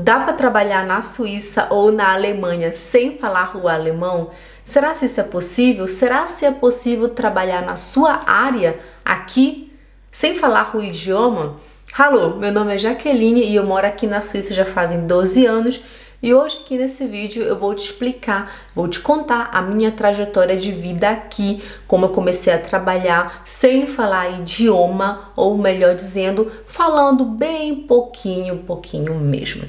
Dá para trabalhar na Suíça ou na Alemanha sem falar o alemão? Será se isso é possível? Será se é possível trabalhar na sua área aqui sem falar o idioma? Alô, meu nome é Jaqueline e eu moro aqui na Suíça já fazem 12 anos. E hoje aqui nesse vídeo eu vou te explicar, vou te contar a minha trajetória de vida aqui, como eu comecei a trabalhar sem falar idioma, ou melhor dizendo, falando bem pouquinho mesmo.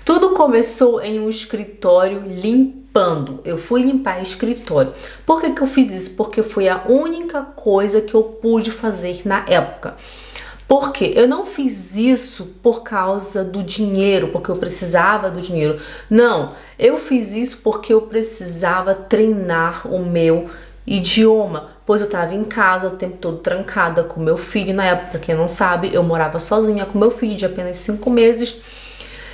Tudo começou em um escritório limpando. Eu fui limpar escritório. Por que eu fiz isso? Porque foi a única coisa que eu pude fazer na época. Porque eu não fiz isso por causa do dinheiro, porque eu precisava do dinheiro. Não, eu fiz isso porque eu precisava treinar o meu idioma, pois eu estava em casa o tempo todo trancada com meu filho. Na época, pra quem não sabe, eu morava sozinha com meu filho de apenas 5 meses.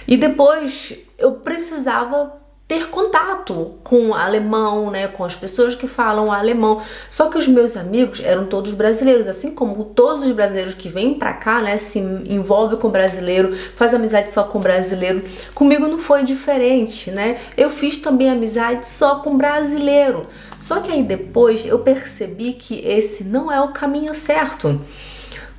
E depois eu precisava ter contato com o alemão, né, com as pessoas que falam alemão. Só que os meus amigos eram todos brasileiros, assim como todos os brasileiros que vêm pra cá, né, se envolvem com brasileiro, faz amizade só com brasileiro. Comigo não foi diferente, né? Eu fiz também amizade só com brasileiro. Só que aí depois eu percebi que esse não é o caminho certo.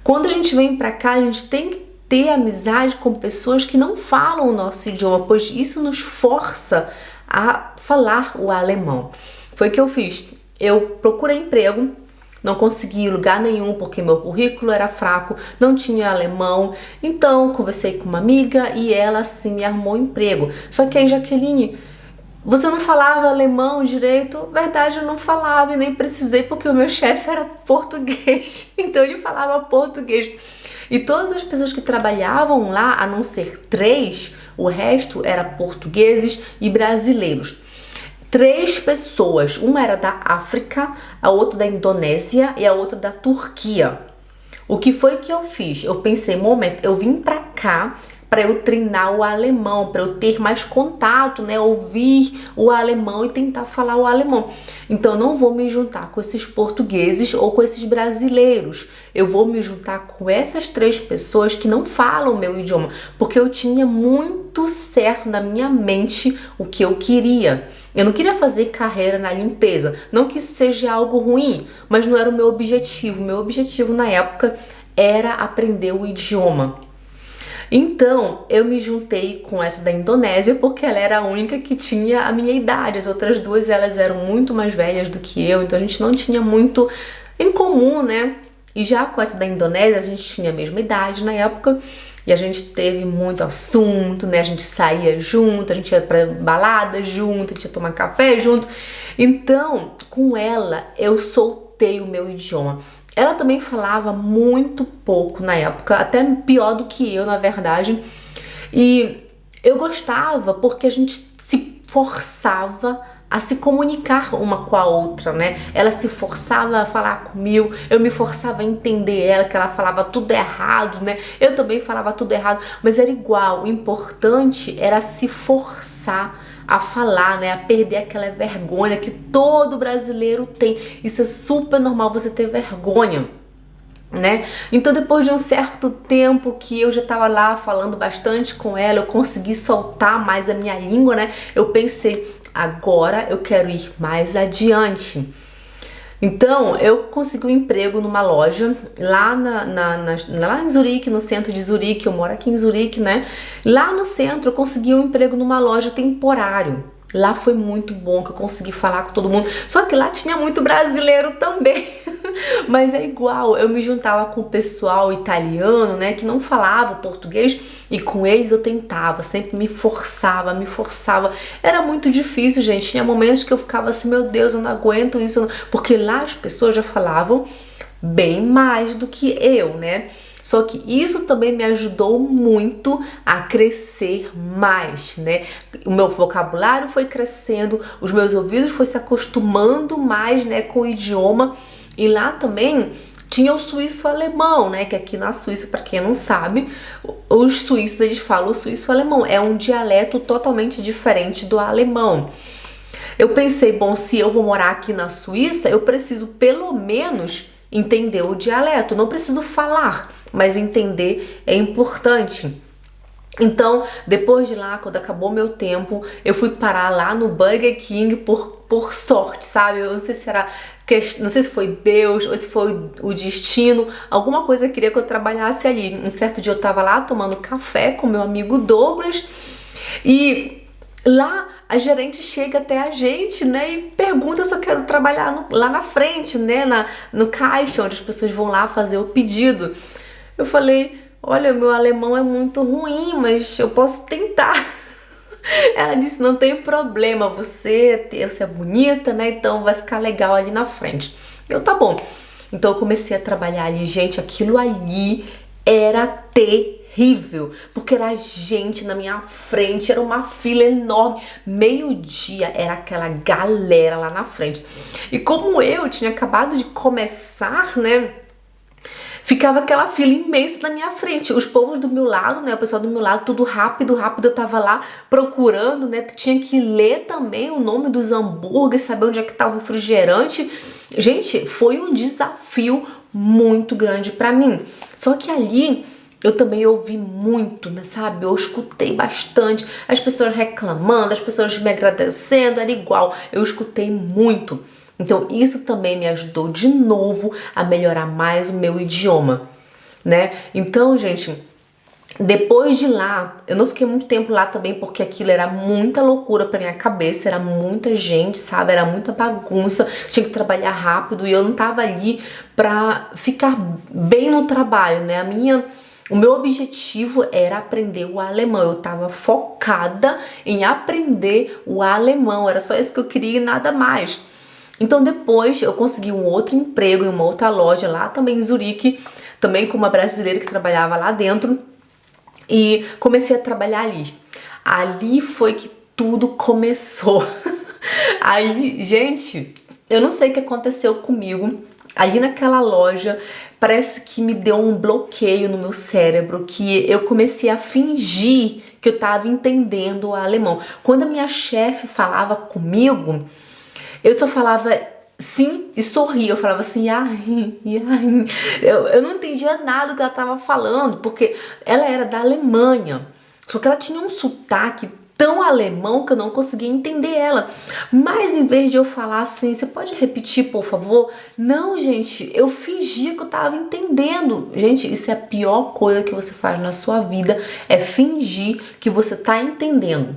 Quando a gente vem pra cá, a gente tem que ter amizade com pessoas que não falam o nosso idioma, pois isso nos força a falar o alemão. Foi o que eu fiz. Eu procurei emprego, não consegui lugar nenhum porque meu currículo era fraco, não tinha alemão. Então conversei com uma amiga e ela sim me arrumou emprego. Só que aí, Jaqueline, você não falava alemão direito? Verdade, eu não falava e nem precisei porque o meu chefe era português. Então ele falava português. E todas as pessoas que trabalhavam lá, a não ser 3, o resto era portugueses e brasileiros. 3 pessoas, uma era da África, a outra da Indonésia e a outra da Turquia. O que foi que eu fiz? Eu pensei, momento, eu vim pra cá para eu treinar o alemão, para eu ter mais contato, né, ouvir o alemão e tentar falar o alemão. Então eu não vou me juntar com esses portugueses ou com esses brasileiros. Eu vou me juntar com essas 3 pessoas que não falam o meu idioma, porque eu tinha muito certo na minha mente o que eu queria. Eu não queria fazer carreira na limpeza, não que isso seja algo ruim, mas não era o meu objetivo. O meu objetivo na época era aprender o idioma. Então, eu me juntei com essa da Indonésia porque ela era a única que tinha a minha idade. As outras 2, elas eram muito mais velhas do que eu, então a gente não tinha muito em comum, né? E já com essa da Indonésia, a gente tinha a mesma idade na época e a gente teve muito assunto, né? A gente saía junto, a gente ia pra balada junto, a gente ia tomar café junto. Então, com ela, eu soltei o meu idioma. Ela também falava muito pouco na época, até pior do que eu, na verdade. E eu gostava porque a gente se forçava a se comunicar uma com a outra, né? Ela se forçava a falar comigo, eu me forçava a entender ela, que ela falava tudo errado, né? Eu também falava tudo errado, mas era igual. O importante era se forçar a falar, né, a perder aquela vergonha que todo brasileiro tem. Isso é super normal, você ter vergonha, né? Então depois de um certo tempo que eu já tava lá falando bastante com ela, eu consegui soltar mais a minha língua, né? Eu pensei, agora eu quero ir mais adiante. Então, eu consegui um emprego numa loja lá, lá em Zurique, no centro de Zurique. Eu moro aqui em Zurique, né? Lá no centro, eu consegui um emprego numa loja temporário. Lá foi muito bom, que eu consegui falar com todo mundo. Só que lá tinha muito brasileiro também. Mas é igual, eu me juntava com o pessoal italiano, né, que não falava português, e com eles eu tentava, sempre me forçava. Era muito difícil, gente. Tinha momentos que eu ficava assim, meu Deus, eu não aguento isso, porque lá as pessoas já falavam bem mais do que eu, né? Só que isso também me ajudou muito a crescer mais, né? O meu vocabulário foi crescendo, os meus ouvidos foram se acostumando mais, né, com o idioma. E lá também tinha o suíço-alemão, né? Que aqui na Suíça, para quem não sabe, os suíços, eles falam o suíço-alemão. É um dialeto totalmente diferente do alemão. Eu pensei, bom, se eu vou morar aqui na Suíça, eu preciso pelo menos entender o dialeto. Não preciso falar, mas entender é importante. Então, depois de lá, quando acabou meu tempo, eu fui parar lá no Burger King por sorte, sabe? Eu não sei se era, não sei se foi Deus ou se foi o destino, alguma coisa queria que eu trabalhasse ali. Um certo dia eu tava lá tomando café com meu amigo Douglas e lá a gerente chega até a gente, né, e pergunta se eu quero trabalhar lá na frente, né, no caixa, onde as pessoas vão lá fazer o pedido. Eu falei, olha, meu alemão é muito ruim, mas eu posso tentar. Ela disse, não tem problema, você é bonita, né, então vai ficar legal ali na frente. Eu, tá bom. Então eu comecei a trabalhar ali, gente, aquilo ali era terrível, porque era gente na minha frente, era uma fila enorme, meio-dia era aquela galera lá na frente. E como eu tinha acabado de começar, né, ficava aquela fila imensa na minha frente. Os povos do meu lado, né? O pessoal do meu lado, tudo rápido, rápido. Eu tava lá procurando, né? Tinha que ler também o nome dos hambúrgueres, saber onde é que tá o refrigerante. Gente, foi um desafio muito grande pra mim. Só que ali eu também ouvi muito, né, sabe? Eu escutei bastante as pessoas reclamando, as pessoas me agradecendo, era igual. Eu escutei muito. Então isso também me ajudou de novo a melhorar mais o meu idioma, né? Então, gente, depois de lá, eu não fiquei muito tempo lá também porque aquilo era muita loucura pra minha cabeça, era muita gente, sabe? Era muita bagunça, tinha que trabalhar rápido e eu não tava ali pra ficar bem no trabalho, né? O meu objetivo era aprender o alemão, eu estava focada em aprender o alemão, era só isso que eu queria e nada mais. Então depois eu consegui um outro emprego em uma outra loja lá também em Zurique, também com uma brasileira que trabalhava lá dentro e comecei a trabalhar ali. Ali foi que tudo começou. Ali, gente, eu não sei o que aconteceu comigo. Ali naquela loja, parece que me deu um bloqueio no meu cérebro, que eu comecei a fingir que eu estava entendendo o alemão. Quando a minha chefe falava comigo, eu só falava sim e sorria. Eu falava assim, ai, ai. Eu não entendia nada do que ela estava falando, porque ela era da Alemanha. Só que ela tinha um sotaque tão alemão que eu não conseguia entender ela. Mas em vez de eu falar assim, você pode repetir, por favor? Não, gente, eu fingia que eu tava entendendo. Gente, isso é a pior coisa que você faz na sua vida, é fingir que você tá entendendo.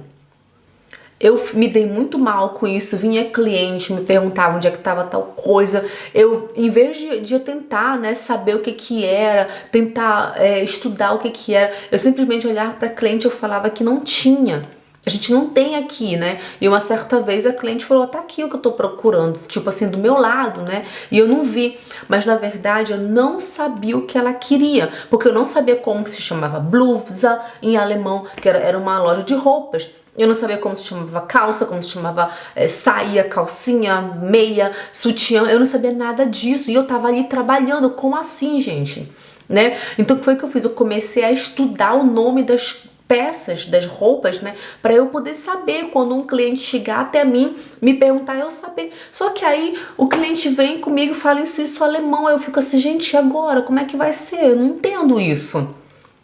Eu me dei muito mal com isso, vinha cliente, me perguntava onde é que estava tal coisa. Eu, em vez de eu tentar, né, saber o que que era, tentar estudar o que que era, eu simplesmente olhava para cliente e eu falava que não tinha. A gente não tem aqui, né? E uma certa vez a cliente falou, tá aqui o que eu tô procurando, tipo assim, do meu lado, né? E eu não vi, mas na verdade eu não sabia o que ela queria, porque eu não sabia como se chamava blusa em alemão, que era uma loja de roupas. Eu não sabia como se chamava calça, como se chamava saia, calcinha, meia, sutiã. Eu não sabia nada disso. E eu tava ali trabalhando. Como assim, gente? Né? Então, o que foi que eu fiz? Eu comecei a estudar o nome das peças, das roupas, né? Para eu poder saber quando um cliente chegar até mim, me perguntar, eu saber. Só que aí o cliente vem comigo e fala em suíço alemão. Aí eu fico assim, gente, e agora? Como é que vai ser? Eu não entendo isso.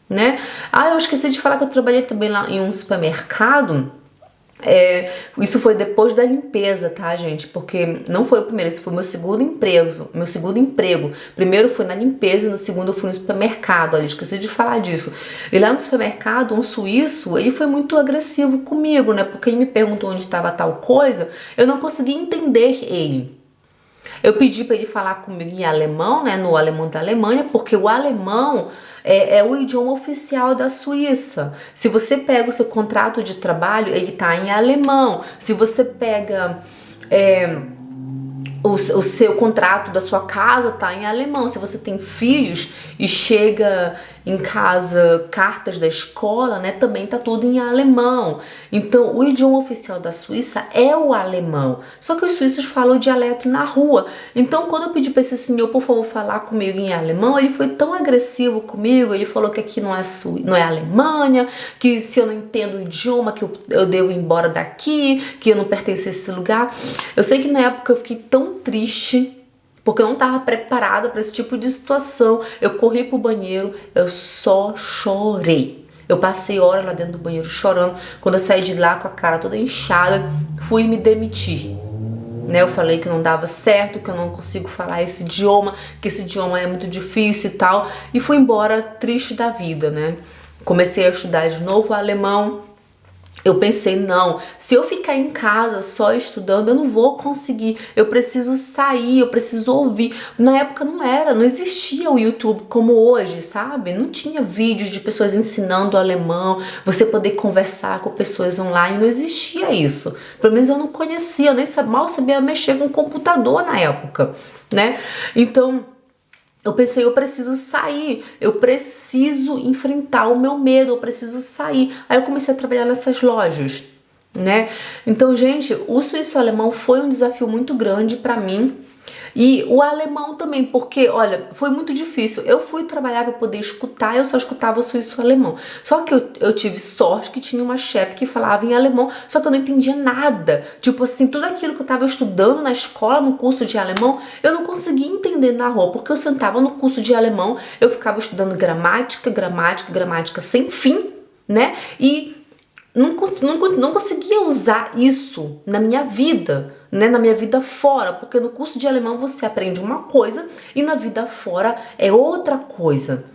Né? Ah, eu esqueci de falar que eu trabalhei também lá em um supermercado. Isso foi depois da limpeza, tá, gente? Porque não foi o primeiro, esse foi meu segundo emprego. Primeiro foi na limpeza e no segundo eu fui no supermercado. Olha, esqueci de falar disso. E lá no supermercado, um suíço, ele foi muito agressivo comigo, né? Porque ele me perguntou onde estava tal coisa, eu não conseguia entender ele. Eu pedi para ele falar comigo em alemão, né, no alemão da Alemanha, porque o alemão é o idioma oficial da Suíça. Se você pega o seu contrato de trabalho, ele tá em alemão. Se você pega o seu contrato da sua casa, tá em alemão. Se você tem filhos e chega em casa cartas da escola, né, também tá tudo em alemão. Então, o idioma oficial da Suíça é o alemão. Só que os suíços falam o dialeto na rua. Então, quando eu pedi para esse senhor, por favor, falar comigo em alemão, ele foi tão agressivo comigo. Ele falou que aqui não é Alemanha, que se eu não entendo o idioma, que eu devo ir embora daqui, que eu não pertenço a esse lugar. Eu sei que na época eu fiquei tão triste, porque eu não estava preparada para esse tipo de situação. Eu corri pro banheiro, eu só chorei. Eu passei horas lá dentro do banheiro chorando. Quando eu saí de lá com a cara toda inchada, fui me demitir. Né, eu falei que não dava certo, que eu não consigo falar esse idioma, que esse idioma é muito difícil e tal, e fui embora triste da vida, né? Comecei a estudar de novo alemão. Eu pensei, não, se eu ficar em casa só estudando, eu não vou conseguir. Eu preciso sair, eu preciso ouvir. Na época não existia o YouTube como hoje, sabe? Não tinha vídeos de pessoas ensinando alemão, você poder conversar com pessoas online, não existia isso. Pelo menos eu não conhecia, eu nem mal sabia mexer com computador na época, né? Então, eu pensei, eu preciso sair, eu preciso enfrentar o meu medo, eu preciso sair. Aí eu comecei a trabalhar nessas lojas, né? Então, gente, o suíço-alemão foi um desafio muito grande pra mim. E o alemão também, porque, olha, foi muito difícil. Eu fui trabalhar para poder escutar, eu só escutava o suíço-alemão. Só que eu tive sorte que tinha uma chefe que falava em alemão, só que eu não entendia nada. Tipo assim, tudo aquilo que eu tava estudando na escola, no curso de alemão, eu não conseguia entender na rua, porque eu sentava no curso de alemão, eu ficava estudando gramática sem fim, né? E não conseguia usar isso na minha vida, né? Na minha vida fora, porque no curso de alemão você aprende uma coisa e na vida fora é outra coisa.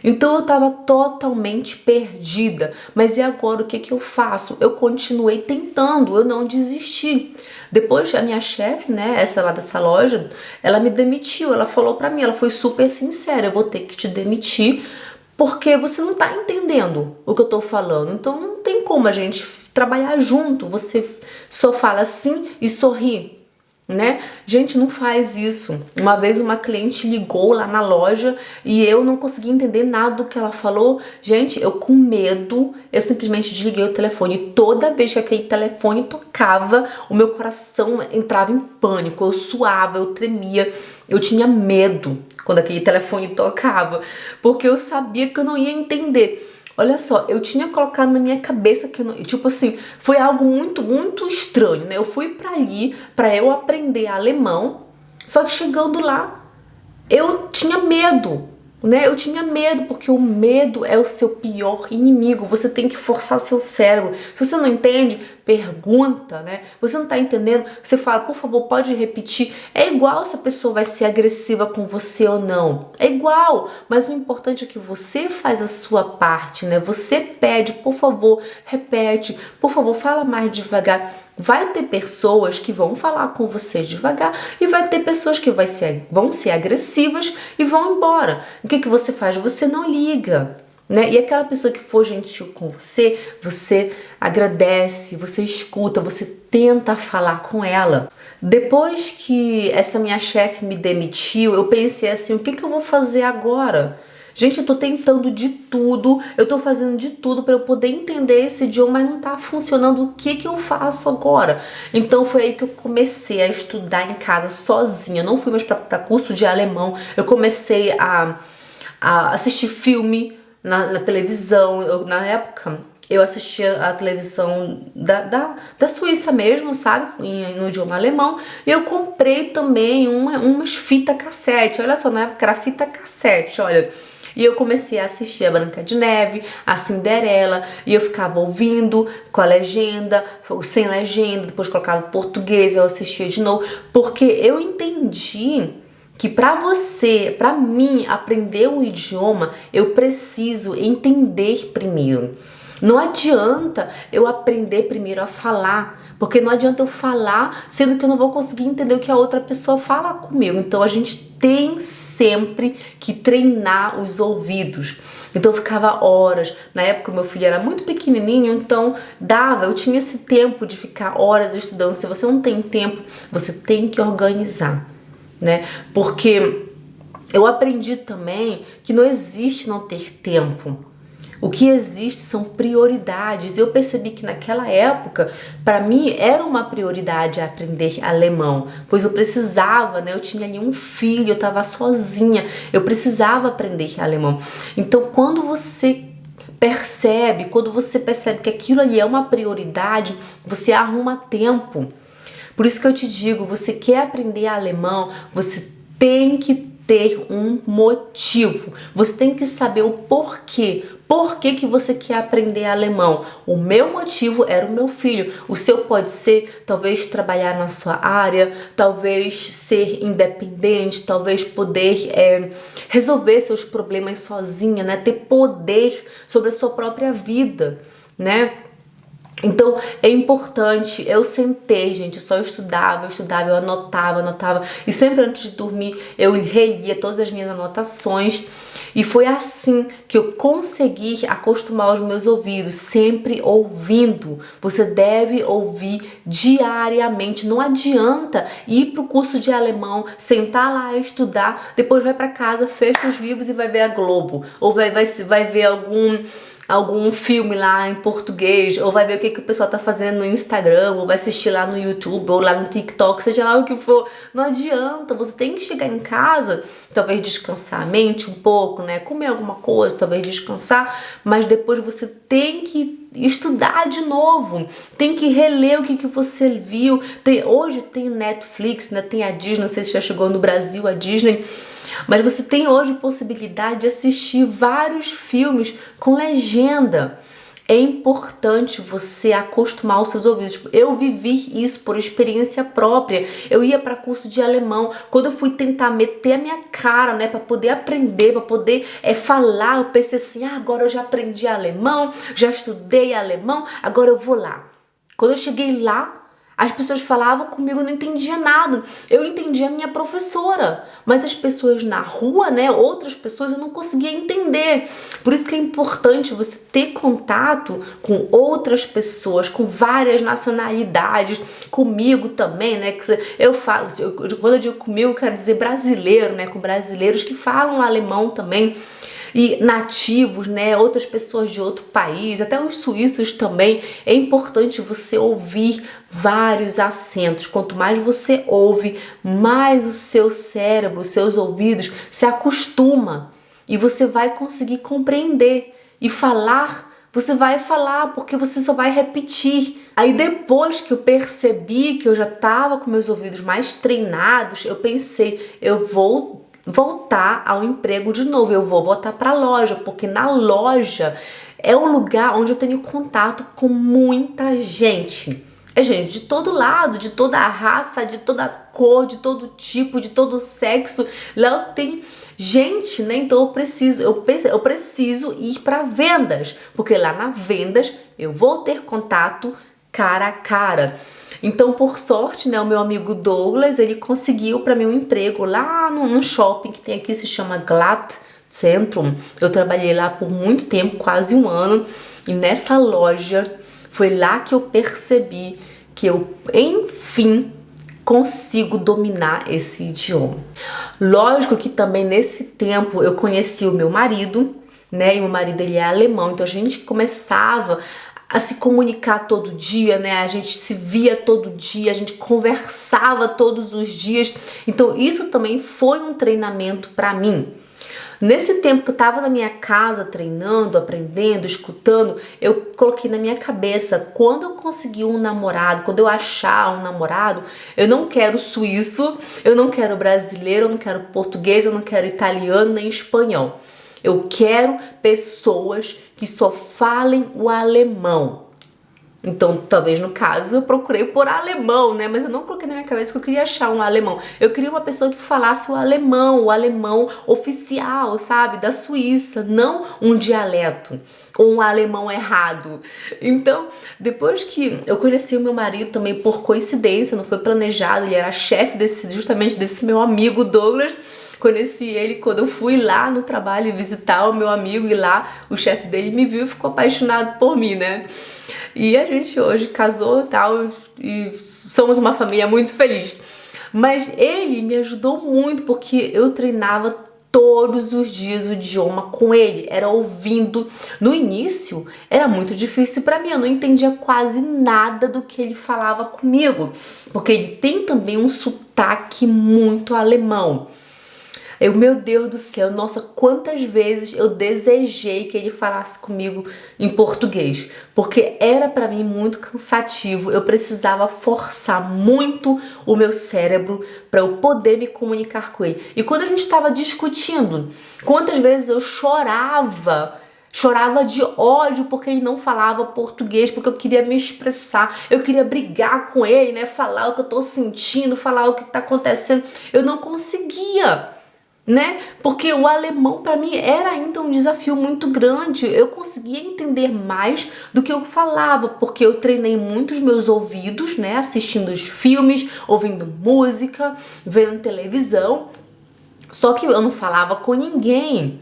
Então eu estava totalmente perdida. Mas e agora o que eu faço? Eu continuei tentando, eu não desisti. Depois a minha chefe, né, essa lá dessa loja, ela me demitiu. Ela falou pra mim, ela foi super sincera, eu vou ter que te demitir porque você não tá entendendo o que eu tô falando. Então não tem como a gente trabalhar junto. Você só fala sim e sorri, né? Gente, não faz isso. Uma vez uma cliente ligou lá na loja e eu não consegui entender nada do que ela falou. Gente, eu com medo, eu simplesmente desliguei o telefone. E toda vez que aquele telefone tocava, o meu coração entrava em pânico. Eu suava, eu tremia, eu tinha medo quando aquele telefone tocava, porque eu sabia que eu não ia entender. Olha só, eu tinha colocado na minha cabeça que eu não, tipo assim, foi algo muito estranho, né? Eu fui pra ali pra eu aprender alemão, só que chegando lá, eu tinha medo, né? Eu tinha medo, porque o medo é o seu pior inimigo. Você tem que forçar seu cérebro. Se você não entende, pergunta, né? Você não tá entendendo, você fala, por favor, pode repetir. É igual se a pessoa vai ser agressiva com você ou não. É igual, mas o importante é que você faz a sua parte, né? Você pede, por favor, repete, por favor, fala mais devagar. Vai ter pessoas que vão falar com você devagar e vai ter pessoas que vão ser agressivas e vão embora. O que você faz? Você não liga, né? E aquela pessoa que for gentil com você, você agradece, você escuta, você tenta falar com ela. Depois que essa minha chefe me demitiu, eu pensei assim, o que eu vou fazer agora? Gente, eu tô tentando de tudo, eu tô fazendo de tudo para eu poder entender esse idioma, mas não tá funcionando. O que eu faço agora? Então foi aí que eu comecei a estudar em casa sozinha. Não fui mais para curso de alemão. Eu comecei a assistir filme na televisão. Na época, eu assistia a televisão da Suíça mesmo, sabe? No idioma alemão. E eu comprei também umas fita cassete. Olha só, na época era fita cassete, olha. E eu comecei a assistir a Branca de Neve, a Cinderela, e eu ficava ouvindo com a legenda, sem legenda, depois colocava português, eu assistia de novo, porque eu entendi que para mim aprender um idioma, eu preciso entender primeiro. Não adianta eu aprender primeiro a falar, porque não adianta eu falar, sendo que eu não vou conseguir entender o que a outra pessoa fala comigo. Então a gente tem sempre que treinar os ouvidos. Então eu ficava horas. Na época meu filho era muito pequenininho, então eu tinha esse tempo de ficar horas estudando. Se você não tem tempo, você tem que organizar, né? Porque eu aprendi também que não existe não ter tempo. O que existe são prioridades. Eu percebi que naquela época, para mim, era uma prioridade aprender alemão, pois eu precisava, né? Eu tinha ali um filho, eu estava sozinha, eu precisava aprender alemão. Então, quando você percebe que aquilo ali é uma prioridade, você arruma tempo. Por isso que eu te digo, você quer aprender alemão, você tem que ter um motivo. Você tem que saber o porquê. Por que que você quer aprender alemão? O meu motivo era o meu filho. O seu pode ser, talvez, trabalhar na sua área, talvez ser independente, talvez poder resolver seus problemas sozinha, né? Ter poder sobre a sua própria vida, né? Então é importante, eu sentei, gente, só estudava, eu anotava, e sempre antes de dormir eu relia todas as minhas anotações, e foi assim que eu consegui acostumar os meus ouvidos, sempre ouvindo. Você deve ouvir diariamente, não adianta ir pro curso de alemão, sentar lá e estudar, depois vai para casa, fecha os livros e vai ver a Globo, ou vai ver algum filme lá em português, ou vai ver o que o pessoal tá fazendo no Instagram, ou vai assistir lá no YouTube, ou lá no TikTok, seja lá o que for. Não adianta, você tem que chegar em casa, talvez descansar a mente um pouco, né? Comer alguma coisa, talvez descansar, mas depois você tem que estudar de novo, tem que reler o que você viu. Hoje tem Netflix, né? Tem a Disney, não sei se já chegou no Brasil a Disney, mas você tem hoje possibilidade de assistir vários filmes com legenda. É importante você acostumar os seus ouvidos. Eu vivi isso por experiência própria. Eu ia para curso de alemão. Quando eu fui tentar meter a minha cara, né, para poder aprender, para poder falar, eu pensei assim: agora eu já aprendi alemão, já estudei alemão, agora eu vou lá. Quando eu cheguei lá, as pessoas falavam comigo, eu não entendia nada. Eu entendia a minha professora, mas as pessoas na rua, né, outras pessoas, eu não conseguia entender. Por isso que é importante você ter contato com outras pessoas, com várias nacionalidades, comigo também, né, que eu falo, quando eu digo comigo, eu quero dizer brasileiro, né, com brasileiros que falam alemão também, e nativos, né, outras pessoas de outro país, até os suíços também. É importante você ouvir vários acentos. Quanto mais você ouve, mais o seu cérebro, os seus ouvidos se acostuma e você vai conseguir compreender e falar. Você vai falar porque você só vai repetir. Aí depois que eu percebi que eu já estava com meus ouvidos mais treinados, eu pensei, eu vou voltar ao emprego de novo, eu vou voltar para a loja, porque na loja é o lugar onde eu tenho contato com muita gente. É gente de todo lado, de toda a raça, de toda a cor, de todo tipo, de todo sexo. Lá eu tenho gente, né? Então eu preciso ir para vendas, porque lá na vendas eu vou ter contato cara a cara. Então, por sorte, né, o meu amigo Douglas, ele conseguiu para mim um emprego lá no shopping que tem aqui, se chama Glatt Centrum. Eu trabalhei lá por muito tempo, quase um ano, e nessa loja foi lá que eu percebi que eu, enfim, consigo dominar esse idioma. Lógico que também nesse tempo eu conheci o meu marido, né, e o meu marido ele é alemão, então a gente começava a se comunicar todo dia, né? A gente se via todo dia, a gente conversava todos os dias. Então isso também foi um treinamento para mim. Nesse tempo que eu tava na minha casa treinando, aprendendo, escutando, eu coloquei na minha cabeça, quando eu conseguir um namorado, quando eu achar um namorado, eu não quero suíço, eu não quero brasileiro, eu não quero português, eu não quero italiano nem espanhol. Eu quero pessoas que só falem o alemão. Então, talvez no caso eu procurei por alemão, né? Mas eu não coloquei na minha cabeça que eu queria achar um alemão. Eu queria uma pessoa que falasse o alemão oficial, sabe? Da Suíça, não um dialeto ou um alemão errado. Então, depois que eu conheci o meu marido também por coincidência, não foi planejado, ele era chefe justamente desse meu amigo Douglas. Conheci ele quando eu fui lá no trabalho visitar o meu amigo, e lá o chefe dele me viu e ficou apaixonado por mim, né? E a gente hoje casou e tal, e somos uma família muito feliz. Mas ele me ajudou muito porque eu treinava todos os dias o idioma com ele, era ouvindo. No início era muito difícil para mim, eu não entendia quase nada do que ele falava comigo, porque ele tem também um sotaque muito alemão. Meu Deus do céu, nossa, quantas vezes eu desejei que ele falasse comigo em português, porque era para mim muito cansativo, eu precisava forçar muito o meu cérebro para eu poder me comunicar com ele. E quando a gente estava discutindo, quantas vezes eu chorava Chorava de ódio porque ele não falava português, porque eu queria me expressar, eu queria brigar com ele, né? Falar o que eu tô sentindo, falar o que tá acontecendo. Eu não conseguia, né? Porque o alemão para mim era ainda um desafio muito grande. Eu conseguia entender mais do que eu falava, porque eu treinei muito os meus ouvidos, né? Assistindo os filmes, ouvindo música, vendo televisão. Só que eu não falava com ninguém.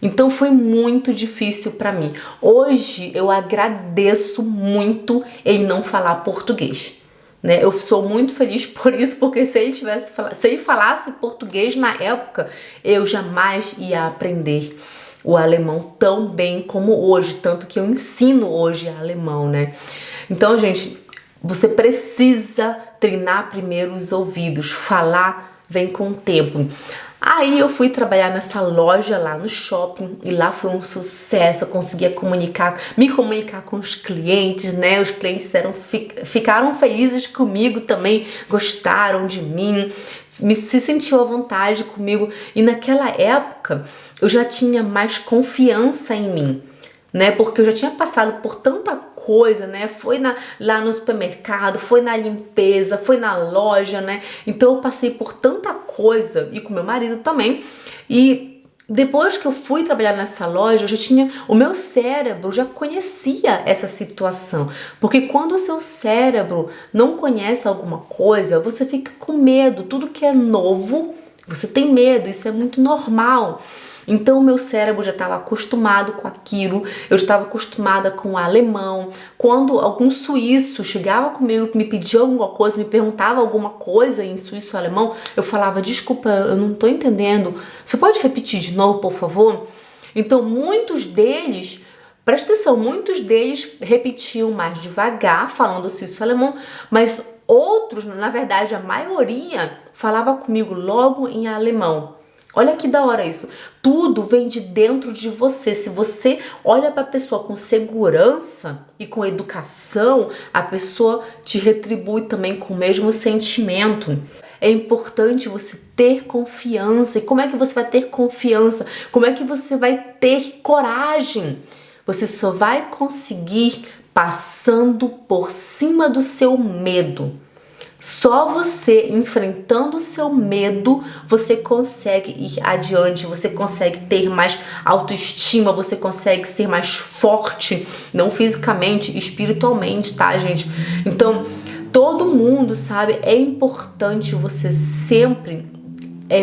Então foi muito difícil para mim. Hoje eu agradeço muito ele não falar português, né? Eu sou muito feliz por isso, porque se ele falasse português na época, eu jamais ia aprender o alemão tão bem como hoje, tanto que eu ensino hoje alemão, né? Então, gente, você precisa treinar primeiro os ouvidos, falar vem com o tempo. Aí eu fui trabalhar nessa loja lá no shopping e lá foi um sucesso. Eu conseguia me comunicar com os clientes, né? Os clientes ficaram felizes comigo também, gostaram de mim, se sentiu à vontade comigo. E naquela época eu já tinha mais confiança em mim, né? Porque eu já tinha passado por tanta coisa, né? Foi lá no supermercado, foi na limpeza, foi na loja, né? Então eu passei por tanta coisa, e com meu marido também. E depois que eu fui trabalhar nessa loja, eu já tinha, o meu cérebro já conhecia essa situação. Porque quando o seu cérebro não conhece alguma coisa, você fica com medo. Tudo que é novo, você tem medo, isso é muito normal. Então o meu cérebro já estava acostumado com aquilo, eu estava acostumada com o alemão. Quando algum suíço chegava comigo, me pedia alguma coisa, me perguntava alguma coisa em suíço ou alemão, eu falava, desculpa, eu não estou entendendo, você pode repetir de novo, por favor? Então muitos deles, presta atenção, muitos deles repetiam mais devagar, falando suíço alemão, mas outros, na verdade a maioria, falava comigo logo em alemão. Olha que da hora isso. Tudo vem de dentro de você. Se você olha para a pessoa com segurança e com educação, a pessoa te retribui também com o mesmo sentimento. É importante você ter confiança. E como é que você vai ter confiança? Como é que você vai ter coragem? Você só vai conseguir passando por cima do seu medo. Só você enfrentando o seu medo, você consegue ir adiante, você consegue ter mais autoestima, você consegue ser mais forte, não fisicamente, espiritualmente, tá, gente? Então, todo mundo, sabe, é importante você sempre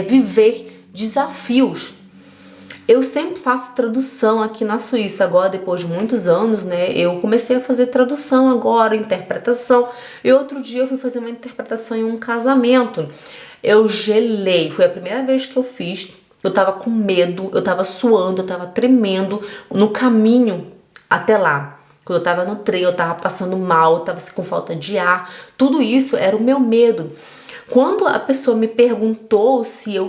viver desafios. Eu sempre faço tradução aqui na Suíça, agora depois de muitos anos, né? Eu comecei a fazer tradução agora, interpretação. E outro dia eu fui fazer uma interpretação em um casamento. Eu gelei, foi a primeira vez que eu fiz. Eu tava com medo, eu tava suando, eu tava tremendo no caminho até lá. Quando eu tava no trem, eu tava passando mal, eu tava com falta de ar. Tudo isso era o meu medo. Quando a pessoa me perguntou se eu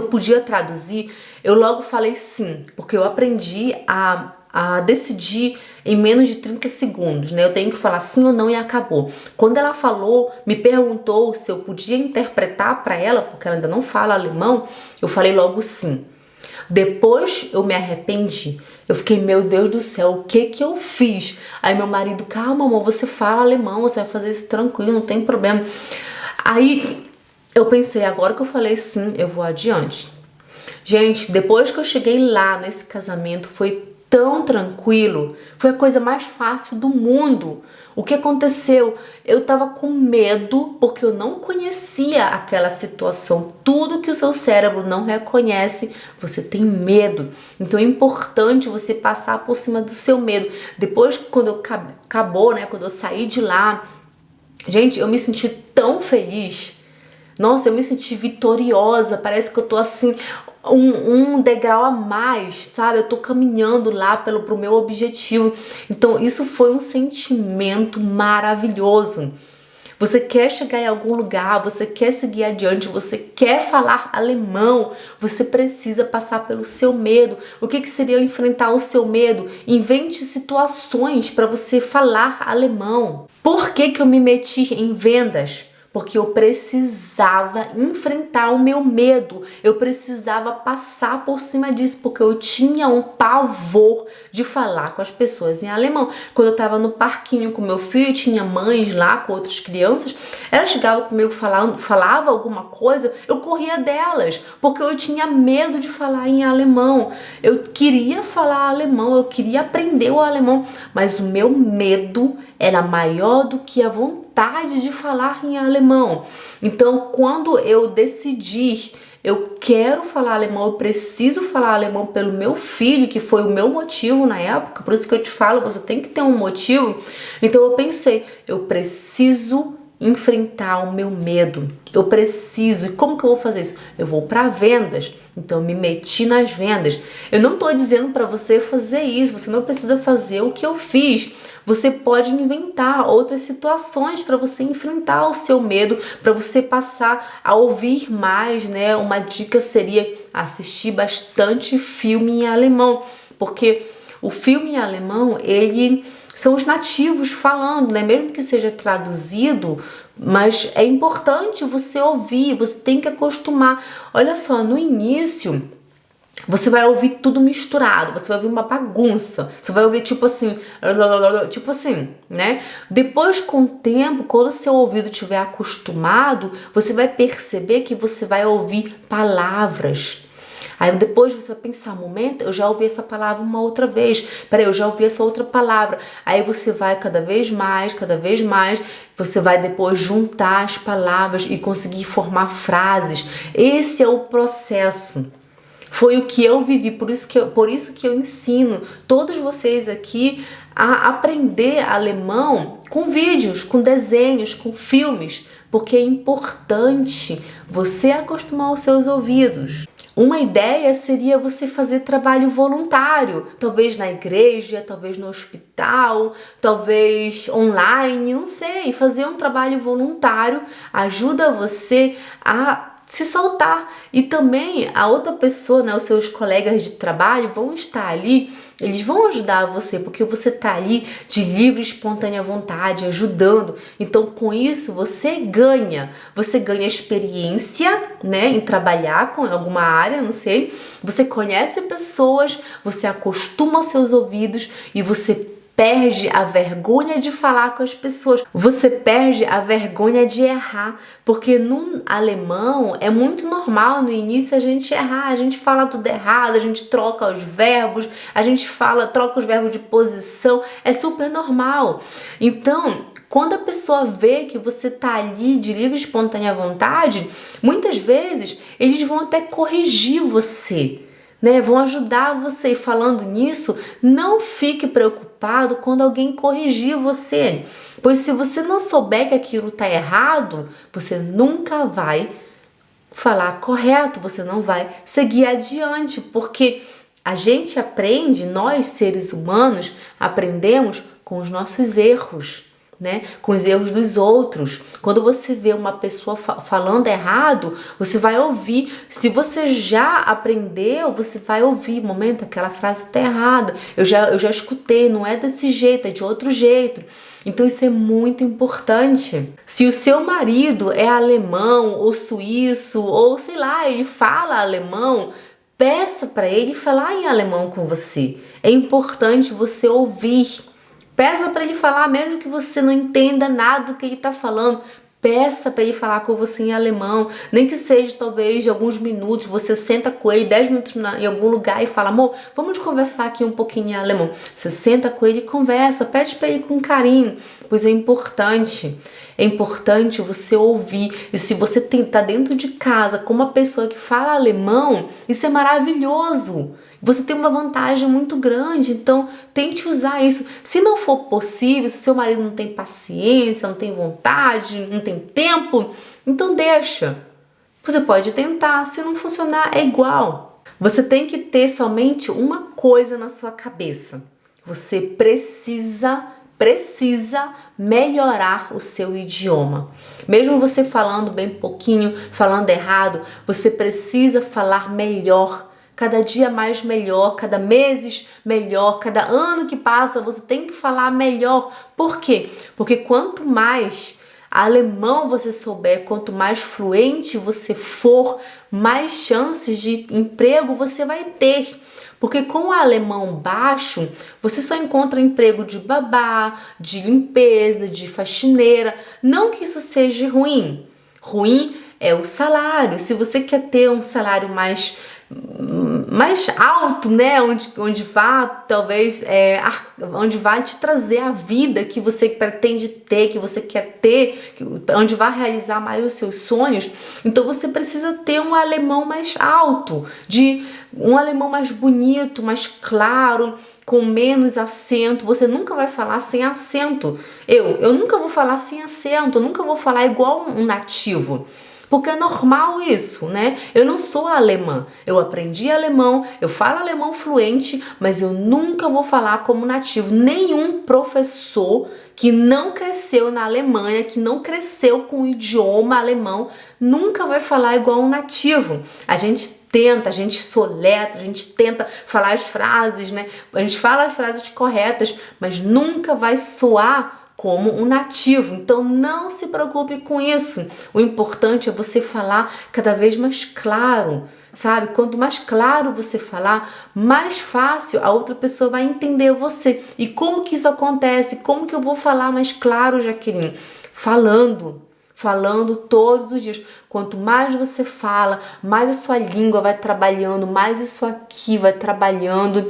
podia traduzir, eu logo falei sim, porque eu aprendi a decidir em menos de 30 segundos, né? Eu tenho que falar sim ou não e acabou. Quando ela me perguntou se eu podia interpretar para ela, porque ela ainda não fala alemão, eu falei logo sim. Depois eu me arrependi. Eu fiquei, meu Deus do céu, o que eu fiz? Aí meu marido, calma, amor, você fala alemão, você vai fazer isso tranquilo, não tem problema. Aí eu pensei, agora que eu falei sim, eu vou adiante. Gente, depois que eu cheguei lá nesse casamento, foi tão tranquilo. Foi a coisa mais fácil do mundo. O que aconteceu? Eu tava com medo porque eu não conhecia aquela situação. Tudo que o seu cérebro não reconhece, você tem medo. Então é importante você passar por cima do seu medo. Depois, quando acabou, né? Quando eu saí de lá, gente, eu me senti tão feliz. Nossa, eu me senti vitoriosa, parece que eu tô assim, um degrau a mais, sabe? Eu tô caminhando lá pro meu objetivo. Então, isso foi um sentimento maravilhoso. Você quer chegar em algum lugar, você quer seguir adiante, você quer falar alemão, você precisa passar pelo seu medo. O que seria enfrentar o seu medo? Invente situações para você falar alemão. Por que eu me meti em vendas? Porque eu precisava enfrentar o meu medo, eu precisava passar por cima disso, porque eu tinha um pavor de falar com as pessoas em alemão. Quando eu estava no parquinho com meu filho, tinha mães lá com outras crianças, elas chegavam comigo falava alguma coisa, eu corria delas, porque eu tinha medo de falar em alemão. Eu queria falar alemão, eu queria aprender o alemão, mas o meu medo era maior do que a vontade de falar em alemão. Então, quando eu decidi, eu quero falar alemão, eu preciso falar alemão pelo meu filho, que foi o meu motivo na época, por isso que eu te falo, você tem que ter um motivo. Então eu pensei, eu preciso enfrentar o meu medo, eu preciso. E como que eu vou fazer isso? Eu vou para vendas, então me meti nas vendas. Eu não tô dizendo para você fazer isso, você não precisa fazer o que eu fiz. Você pode inventar outras situações para você enfrentar o seu medo, para você passar a ouvir mais, né? Uma dica seria assistir bastante filme em alemão, porque o filme em alemão, ele são os nativos falando, né? Mesmo que seja traduzido, mas é importante você ouvir, você tem que acostumar. Olha só, no início você vai ouvir tudo misturado, você vai ouvir uma bagunça, você vai ouvir tipo assim, né? Depois, com o tempo, quando o seu ouvido estiver acostumado, você vai perceber que você vai ouvir palavras. Aí depois você vai pensar, um momento, eu já ouvi essa palavra uma outra vez, peraí, eu já ouvi essa outra palavra. Aí você vai cada vez mais, você vai depois juntar as palavras e conseguir formar frases. Esse é o processo. Foi o que eu vivi, por isso que eu ensino todos vocês aqui a aprender alemão com vídeos, com desenhos, com filmes, porque é importante você acostumar os seus ouvidos. Uma ideia seria você fazer trabalho voluntário, talvez na igreja, talvez no hospital, talvez online, não sei. Fazer um trabalho voluntário ajuda você a se soltar, e também a outra pessoa, né, os seus colegas de trabalho vão estar ali, eles vão ajudar você, porque você está ali de livre e espontânea vontade, ajudando. Então, com isso, você ganha experiência, né, em trabalhar com alguma área, não sei, você conhece pessoas, você acostuma os seus ouvidos e você perde a vergonha de falar com as pessoas. Você perde a vergonha de errar, porque no alemão é muito normal no início a gente errar, a gente fala tudo errado, a gente troca os verbos, troca os verbos de posição, é super normal. Então, quando a pessoa vê que você tá ali de livre e espontânea vontade, muitas vezes eles vão até corrigir você, né? Vão ajudar você. E falando nisso, não fique preocupado quando alguém corrigir você, pois se você não souber que aquilo tá errado, você nunca vai falar correto, você não vai seguir adiante, porque a gente aprende, nós seres humanos aprendemos com os nossos erros, né? Com os erros dos outros. Quando você vê uma pessoa falando errado, você vai ouvir. Se você já aprendeu, você vai ouvir, momento, aquela frase tá errada. Eu já escutei, não é desse jeito, é de outro jeito. Então isso é muito importante. Se o seu marido é alemão ou suíço, ou sei lá, ele fala alemão, peça para ele falar em alemão com você. É importante você ouvir. Peça para ele falar, mesmo que você não entenda nada do que ele está falando. Peça para ele falar com você em alemão, nem que seja talvez de alguns minutos. Você senta com ele 10 minutos em algum lugar e fala, amor, vamos conversar aqui um pouquinho em alemão. Você senta com ele e conversa, pede para ele com carinho, pois é importante. É importante você ouvir. E se você está dentro de casa com uma pessoa que fala alemão, isso é maravilhoso. Você tem uma vantagem muito grande, então tente usar isso. Se não for possível, se seu marido não tem paciência, não tem vontade, não tem tempo, então deixa. Você pode tentar, se não funcionar, é igual. Você tem que ter somente uma coisa na sua cabeça. Você precisa melhorar o seu idioma. Mesmo você falando bem pouquinho, falando errado, você precisa falar melhor. Cada dia mais melhor, cada mês melhor, cada ano que passa você tem que falar melhor. Por quê? Porque quanto mais alemão você souber, quanto mais fluente você for, mais chances de emprego você vai ter. Porque com o alemão baixo, você só encontra emprego de babá, de limpeza, de faxineira. Não que isso seja ruim. Ruim é o salário. Se você quer ter um salário mais alto, né, onde vá talvez onde vai te trazer a vida que você pretende ter, que você quer ter, onde vai realizar mais os seus sonhos, então você precisa ter um alemão mais alto, um alemão mais bonito, mais claro, com menos acento. Você nunca vai falar sem acento. Eu nunca vou falar sem acento, eu nunca vou falar igual um nativo. Porque é normal isso, né? Eu não sou alemã, eu aprendi alemão, eu falo alemão fluente, mas eu nunca vou falar como nativo. Nenhum professor que não cresceu na Alemanha, que não cresceu com o idioma alemão, nunca vai falar igual um nativo. A gente soletra, a gente tenta falar as frases, né? A gente fala as frases corretas, mas nunca vai soar como um nativo. Então não se preocupe com isso. O importante é você falar cada vez mais claro, sabe? Quanto mais claro você falar, mais fácil a outra pessoa vai entender você. E como que isso acontece? Como que eu vou falar mais claro, Jaqueline? Falando todos os dias. Quanto mais você fala, mais a sua língua vai trabalhando, mais isso aqui vai trabalhando.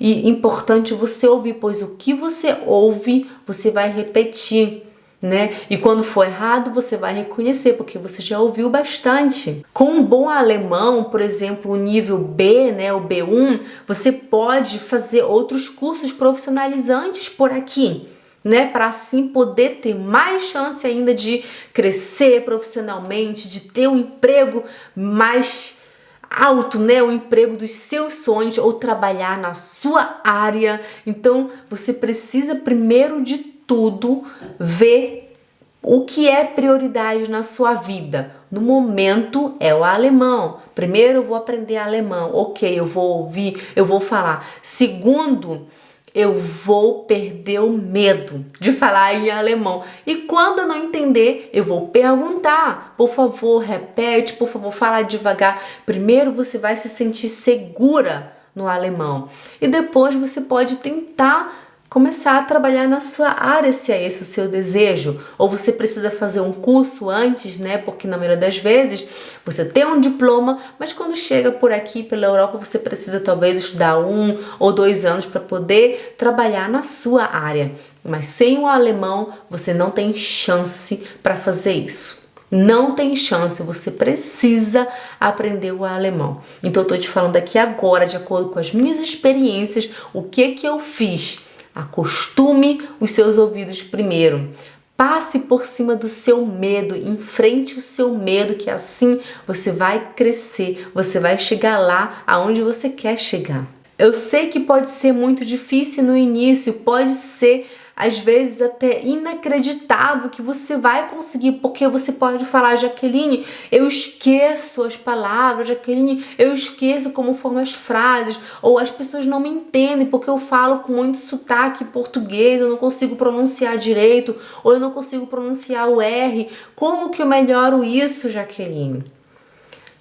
E importante você ouvir, pois o que você ouve, você vai repetir, né? E quando for errado, você vai reconhecer, porque você já ouviu bastante. Com um bom alemão, por exemplo, o nível B, né, o B1, você pode fazer outros cursos profissionalizantes por aqui, né, para assim poder ter mais chance ainda de crescer profissionalmente, de ter um emprego mais alto, né, o emprego dos seus sonhos ou trabalhar na sua área. Então, você precisa primeiro de tudo ver o que é prioridade na sua vida. No momento é o alemão. Primeiro eu vou aprender alemão. OK, eu vou ouvir, eu vou falar. Segundo, eu vou perder o medo de falar em alemão. E quando eu não entender, eu vou perguntar. Por favor, repete, por favor, fala devagar. Primeiro você vai se sentir segura no alemão. E depois você pode tentar começar a trabalhar na sua área, se é esse o seu desejo. Ou você precisa fazer um curso antes, né? Porque na maioria das vezes você tem um diploma, mas quando chega por aqui, pela Europa, você precisa talvez estudar 1 ou 2 anos para poder trabalhar na sua área. Mas sem o alemão, você não tem chance para fazer isso. Não tem chance, você precisa aprender o alemão. Então eu tô te falando aqui agora, de acordo com as minhas experiências, o que eu fiz. Acostume os seus ouvidos primeiro. Passe por cima do seu medo, enfrente o seu medo, que assim você vai crescer, você vai chegar lá aonde você quer chegar. Eu sei que pode ser muito difícil no início, pode ser às vezes até inacreditável que você vai conseguir, porque você pode falar: Jaqueline, eu esqueço as palavras, Jaqueline, eu esqueço como formam as frases, ou as pessoas não me entendem porque eu falo com muito sotaque português, eu não consigo pronunciar direito, ou eu não consigo pronunciar o R. Como que eu melhoro isso, Jaqueline?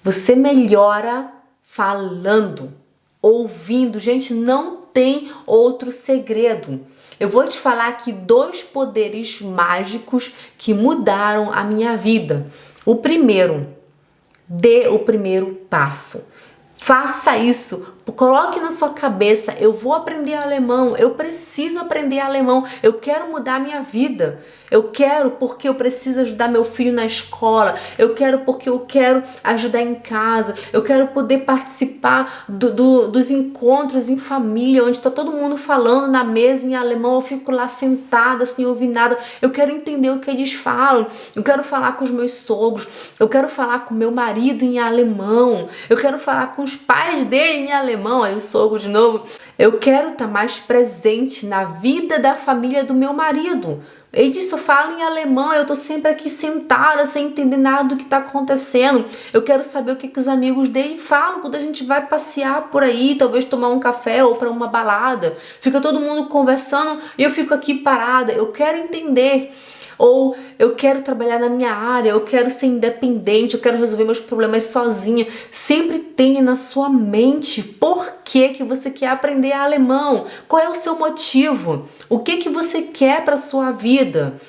Você melhora falando, ouvindo. Gente, não tem outro segredo. Eu vou te falar aqui 2 poderes mágicos que mudaram a minha vida. O primeiro, dê o primeiro passo. Faça isso, coloque na sua cabeça: eu vou aprender alemão, eu preciso aprender alemão, eu quero mudar minha vida. Eu quero porque eu preciso ajudar meu filho na escola, eu quero porque eu quero ajudar em casa, eu quero poder participar dos encontros em família, onde está todo mundo falando na mesa em alemão, eu fico lá sentada sem ouvir nada, eu quero entender o que eles falam, eu quero falar com os meus sogros, eu quero falar com meu marido em alemão, eu quero falar com os pais dele em alemão, aí o sogro de novo. Eu quero estar mais presente na vida da família do meu marido. Eles só falam em alemão, eu tô sempre aqui sentada, sem entender nada do que tá acontecendo. Eu quero saber o que os amigos dele falam quando a gente vai passear por aí, talvez tomar um café ou para uma balada. Fica todo mundo conversando e eu fico aqui parada. Eu quero entender. Ou eu quero trabalhar na minha área, eu quero ser independente, eu quero resolver meus problemas sozinha. Sempre tenha na sua mente por que você quer aprender alemão. Qual é o seu motivo? O que você quer para sua vida?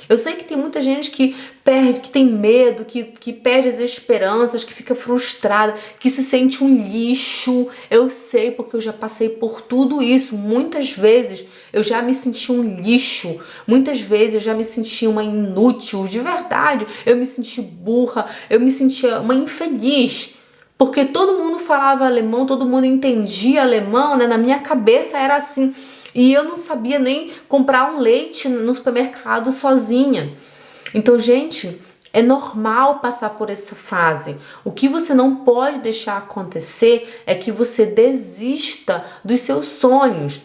Eu sei que tem muita gente que perde, que tem medo, que perde as esperanças, que fica frustrada, que se sente um lixo. Eu sei porque eu já passei por tudo isso. Muitas vezes eu já me senti um lixo. Muitas vezes eu já me senti uma inútil. De verdade, eu me senti burra. Eu me sentia uma infeliz. Porque todo mundo falava alemão, todo mundo entendia alemão, né? Na minha cabeça era assim. E eu não sabia nem comprar um leite no supermercado sozinha. Então, gente, é normal passar por essa fase. O que você não pode deixar acontecer é que você desista dos seus sonhos.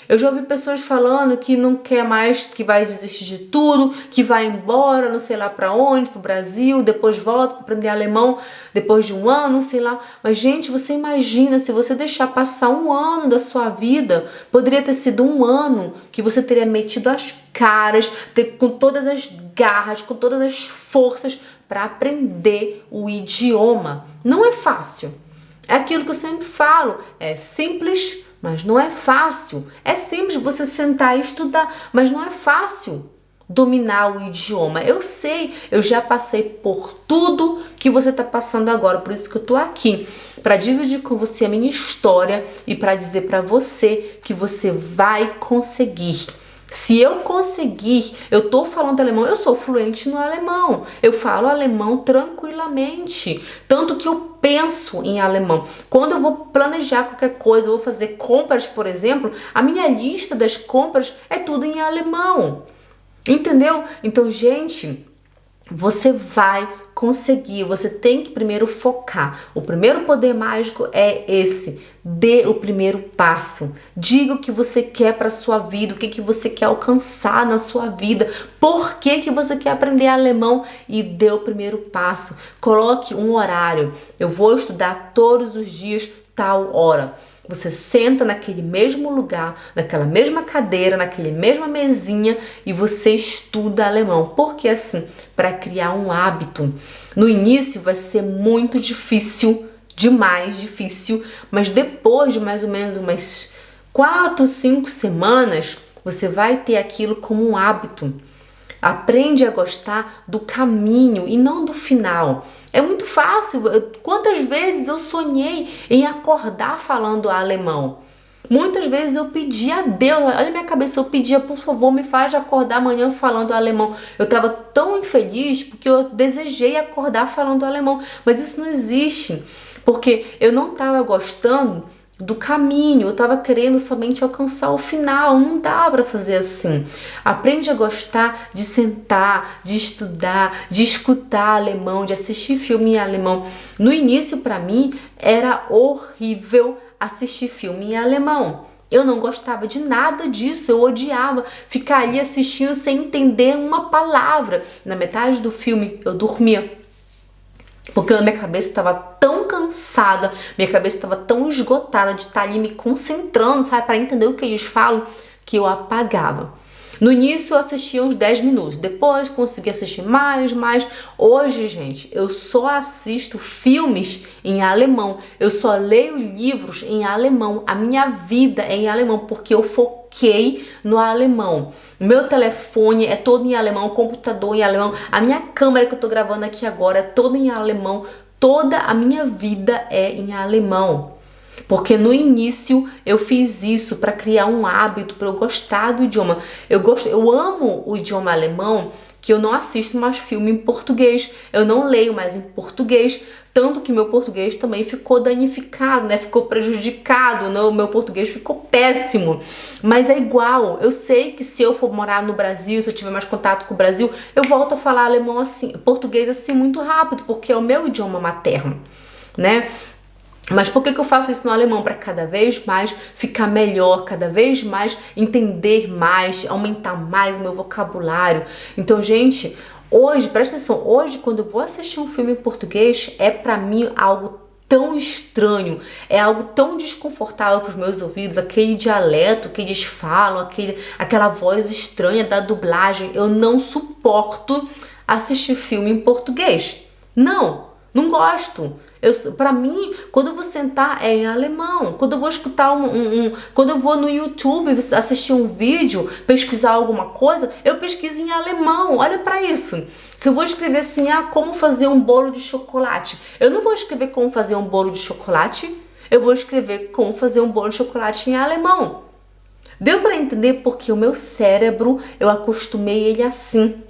Eu já ouvi pessoas falando que não quer mais, que vai desistir de tudo, que vai embora, não sei lá para onde, pro Brasil, depois volta para aprender alemão depois de um ano, não sei lá. Mas, gente, você imagina se você deixar passar um ano da sua vida, poderia ter sido um ano que você teria metido as caras, com todas as garras, com todas as forças para aprender o idioma. Não é fácil. É aquilo que eu sempre falo, é simples, mas não é fácil. É simples você sentar e estudar, mas não é fácil dominar o idioma. Eu sei, eu já passei por tudo que você está passando agora, por isso que eu tô aqui, para dividir com você a minha história e para dizer para você que você vai conseguir. Se eu conseguir, eu tô falando alemão, eu sou fluente no alemão. Eu falo alemão tranquilamente. Tanto que eu penso em alemão. Quando eu vou planejar qualquer coisa, eu vou fazer compras, por exemplo, a minha lista das compras é tudo em alemão. Entendeu? Então, gente, você vai conseguir. Você tem que primeiro focar. O primeiro poder mágico é esse. Dê o primeiro passo. Diga o que você quer para sua vida, o que você quer alcançar na sua vida, por que você quer aprender alemão e dê o primeiro passo. Coloque um horário. Eu vou estudar todos os dias tal hora. Você senta naquele mesmo lugar, naquela mesma cadeira, naquela mesma mesinha e você estuda alemão. Porque assim, para criar um hábito, no início vai ser muito difícil, demais difícil, mas depois de mais ou menos umas 4, 5 semanas, você vai ter aquilo como um hábito. Aprende a gostar do caminho e não do final. É muito fácil. Quantas vezes eu sonhei em acordar falando alemão? Muitas vezes eu pedi a Deus, olha a minha cabeça, eu pedia, por favor, me faz acordar amanhã falando alemão. Eu estava tão infeliz porque eu desejei acordar falando alemão, mas isso não existe, porque eu não estava gostando do caminho, eu estava querendo somente alcançar o final, não dá para fazer assim. Aprende a gostar de sentar, de estudar, de escutar alemão, de assistir filme em alemão. No início, para mim, era horrível assistir filme em alemão. Eu não gostava de nada disso, eu odiava, ficaria assistindo sem entender uma palavra. Na metade do filme, eu dormia. Porque a minha cabeça estava tão cansada, minha cabeça estava tão esgotada de estar ali me concentrando, sabe, para entender o que eles falam, que eu apagava. No início eu assistia uns 10 minutos, depois consegui assistir mais. Hoje, gente, eu só assisto filmes em alemão, eu só leio livros em alemão, a minha vida é em alemão, porque eu foquei no alemão. Meu telefone é todo em alemão, o computador em alemão, a minha câmera que eu tô gravando aqui agora é toda em alemão, toda a minha vida é em alemão. Porque no início eu fiz isso para criar um hábito, para eu gostar do idioma. Eu amo o idioma alemão, que eu não assisto mais filme em português, eu não leio mais em português, tanto que meu português também ficou danificado, né? Ficou prejudicado, né? O meu português ficou péssimo. Mas é igual, eu sei que se eu for morar no Brasil, se eu tiver mais contato com o Brasil, eu volto a falar alemão assim, português assim muito rápido, porque é o meu idioma materno, né? Mas por que eu faço isso no alemão? Para cada vez mais ficar melhor, cada vez mais entender mais, aumentar mais o meu vocabulário. Então, gente, hoje, presta atenção, hoje quando eu vou assistir um filme em português, é para mim algo tão estranho, é algo tão desconfortável para os meus ouvidos, aquele dialeto que eles falam, aquela voz estranha da dublagem. Eu não suporto assistir filme em português. Não gosto. Pra mim, quando eu vou sentar é em alemão. Quando eu vou escutar quando eu vou no YouTube assistir um vídeo, pesquisar alguma coisa, eu pesquiso em alemão. Olha pra isso. Se eu vou escrever assim, como fazer um bolo de chocolate, eu não vou escrever como fazer um bolo de chocolate, eu vou escrever como fazer um bolo de chocolate em alemão. Deu pra entender? Porque o meu cérebro, eu acostumei ele assim.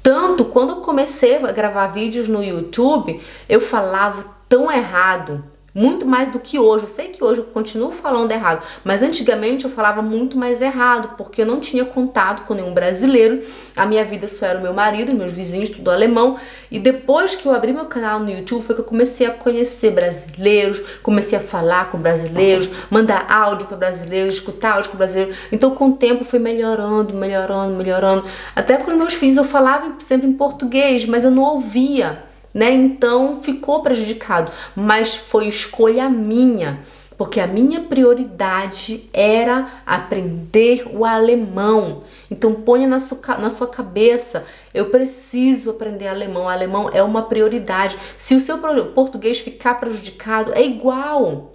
Tanto, quando eu comecei a gravar vídeos no YouTube, eu falava tão errado, muito mais do que hoje. Eu sei que hoje eu continuo falando errado, mas antigamente eu falava muito mais errado, porque eu não tinha contato com nenhum brasileiro. A minha vida só era o meu marido, meus vizinhos, tudo alemão. E depois que eu abri meu canal no YouTube, foi que eu comecei a conhecer brasileiros, comecei a falar com brasileiros, mandar áudio para brasileiros, escutar áudio com brasileiros. Então, com o tempo, foi melhorando. Até com meus filhos eu falava sempre em português, mas eu não ouvia, né? Então ficou prejudicado, mas foi escolha minha, porque a minha prioridade era aprender o alemão. Então ponha na sua cabeça, eu preciso aprender alemão. O alemão é uma prioridade. Se o seu português ficar prejudicado, é igual,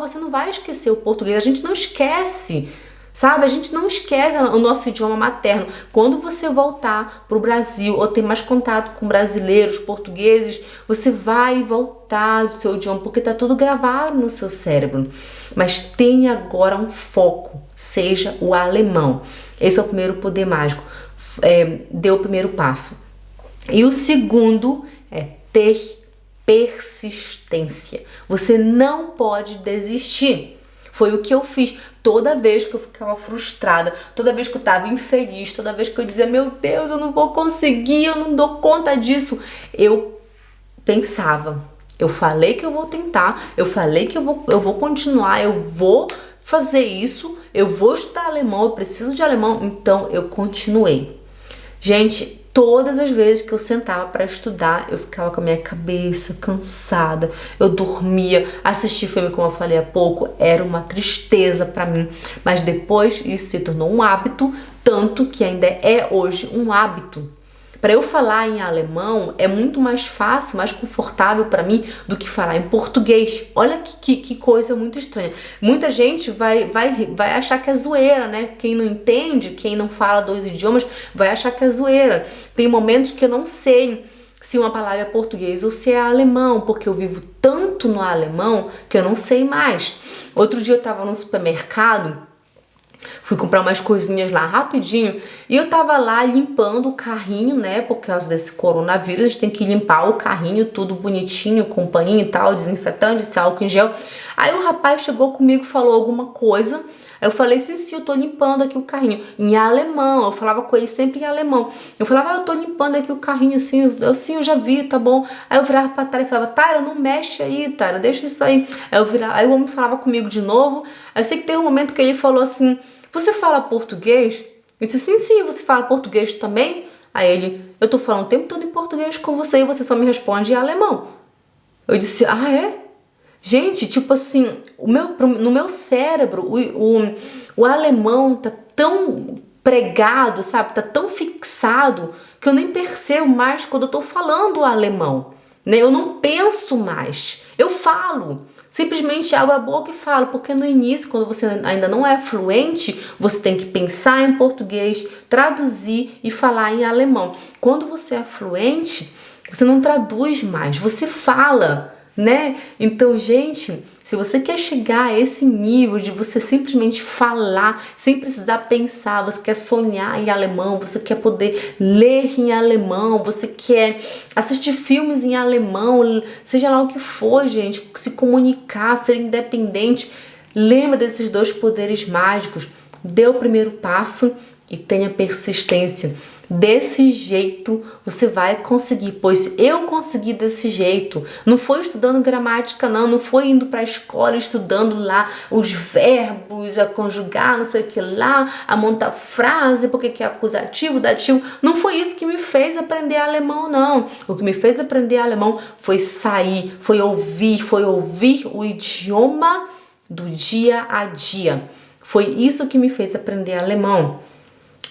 você não vai esquecer o português, a gente não esquece. Sabe, a gente não esquece o nosso idioma materno. Quando você voltar para o Brasil ou ter mais contato com brasileiros, portugueses, você vai voltar do seu idioma, porque está tudo gravado no seu cérebro. Mas tenha agora um foco, seja o alemão. Esse é o primeiro poder mágico. Dê o primeiro passo. E o segundo é ter persistência. Você não pode desistir. Foi o que eu fiz. Toda vez que eu ficava frustrada, toda vez que eu estava infeliz, toda vez que eu dizia, meu Deus, eu não vou conseguir, eu não dou conta disso, eu pensava, eu falei que eu vou tentar, eu falei que eu vou continuar, eu vou fazer isso, eu vou estudar alemão, eu preciso de alemão, então eu continuei. Gente, todas as vezes que eu sentava para estudar, eu ficava com a minha cabeça cansada, eu dormia, assistir filme, como eu falei há pouco, era uma tristeza para mim, mas depois isso se tornou um hábito, tanto que ainda é hoje um hábito. Para eu falar em alemão é muito mais fácil, mais confortável para mim do que falar em português. Olha que coisa muito estranha. Muita gente vai achar que é zoeira, né? Quem não entende, quem não fala dois idiomas, vai achar que é zoeira. Tem momentos que eu não sei se uma palavra é português ou se é alemão, porque eu vivo tanto no alemão que eu não sei mais. Outro dia eu estava no supermercado, fui comprar umas coisinhas lá rapidinho e eu tava lá limpando o carrinho, né? Por causa desse coronavírus, a gente tem que limpar o carrinho tudo bonitinho, com paninho e tal, desinfetante, esse álcool em gel. Aí o rapaz chegou comigo e falou alguma coisa. Aí eu falei, sim, eu tô limpando aqui o carrinho. Em alemão, eu falava com ele sempre em alemão. Eu falava, eu tô limpando aqui o carrinho, assim, eu já vi, tá bom. Aí eu virava pra Tara e falava, Tara, não mexe aí, Tara, deixa isso aí. Aí o homem falava comigo de novo. Aí eu sei que tem um momento que ele falou assim, você fala português? Eu disse, sim, você fala português também? Aí ele, eu tô falando o tempo todo em português com você e você só me responde em alemão. Eu disse, é? Gente, tipo assim, no meu cérebro, o alemão tá tão pregado, sabe? Tá tão fixado que eu nem percebo mais quando eu tô falando o alemão, né? Eu não penso mais, eu falo. Simplesmente abro a boca e falo, porque no início, quando você ainda não é fluente, você tem que pensar em português, traduzir e falar em alemão. Quando você é fluente, você não traduz mais, você fala, né? Então, gente, se você quer chegar a esse nível de você simplesmente falar, sem precisar pensar, você quer sonhar em alemão, você quer poder ler em alemão, você quer assistir filmes em alemão, seja lá o que for, gente, se comunicar, ser independente, lembra desses dois poderes mágicos, dê o primeiro passo e tenha persistência. Desse jeito você vai conseguir, pois eu consegui desse jeito. Não foi estudando gramática, não foi indo para a escola estudando lá os verbos, a conjugar, não sei o que lá, a montar frase, porque que é acusativo, dativo. Não foi isso que me fez aprender alemão, não. O que me fez aprender alemão foi sair, foi ouvir o idioma do dia a dia. Foi isso que me fez aprender alemão.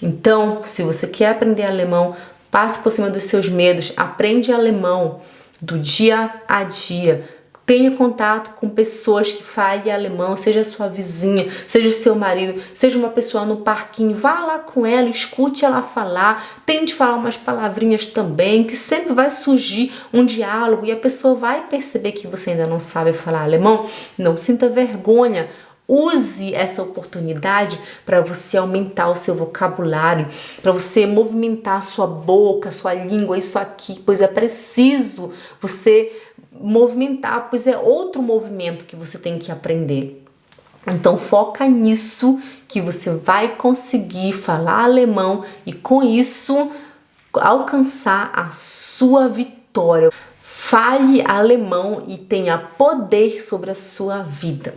Então, se você quer aprender alemão, passe por cima dos seus medos, aprende alemão do dia a dia. Tenha contato com pessoas que falem alemão, seja sua vizinha, seja o seu marido, seja uma pessoa no parquinho, vá lá com ela, escute ela falar, tente falar umas palavrinhas também, que sempre vai surgir um diálogo e a pessoa vai perceber que você ainda não sabe falar alemão. Não sinta vergonha. Use essa oportunidade para você aumentar o seu vocabulário, para você movimentar a sua boca, sua língua, isso aqui, pois é preciso você movimentar, pois é outro movimento que você tem que aprender. Então foca nisso que você vai conseguir falar alemão e com isso alcançar a sua vitória. Fale alemão e tenha poder sobre a sua vida.